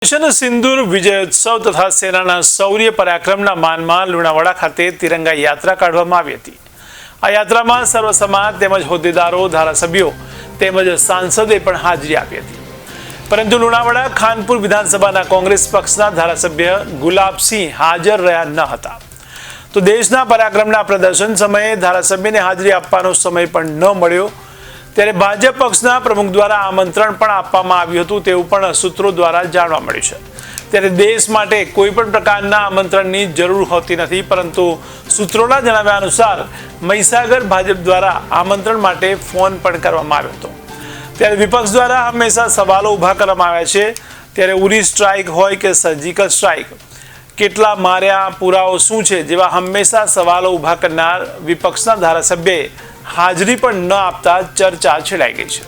Operation સિંદૂર વિજયોત્સવ તથા સેનાના શૌર્ય પરાક્રમના માનમાં લુણાવાડા ખાતે તિરંગા યાત્રા કાઢવામાં આવી હતી। આ યાત્રામાં સર્વ સમાજ તેમજ હોદ્દેદારો, ધારાસભ્યો તેમજ સાંસદે પણ હાજરી આપી હતી। પરંતુ લુણાવાડા ખાનપુર વિધાનસભાના કોંગ્રેસ પક્ષના ધારાસભ્ય ગુલાબસિંહ હાજર રહ્યા ન હતા। તો દેશના પરાક્રમના પ્રદર્શન સમયે ધારાસભ્યને હાજરી આપવાનો સમય પણ ન મળ્યો। ત્યારે ભાજપ પક્ષના પ્રમુખ દ્વારા આમંત્રણ પણ આપવામાં આવ્યું હતું તેવું પણ સૂત્રો દ્વારા જાણવા મળ્યું છે। ત્યારે દેશ માટે કોઈ પણ પ્રકારના આમંત્રણની જરૂર હોતી નથી, પરંતુ સૂત્રોના જણાવ્યા અનુસાર મહીસાગર ભાજપ દ્વારા આમંત્રણ માટે ફોન પણ કરવામાં આવ્યો હતો। ત્યારે વિપક્ષ દ્વારા હંમેશા સવાલો ઊભા કરવામાં આવ્યા છે। ત્યારે ઉરી સ્ટ્રાઇક હોય કે સર્જિકલ સ્ટ્રાઇક, કેટલા માર્યા, પુરાવો શું છે જેવા હંમેશા સવાલો ઊભા કરનાર વિપક્ષના ધારાસભ્યએ હાજરી પણ ન આપતા ચર્ચા છેડાઈ ગઈ છે।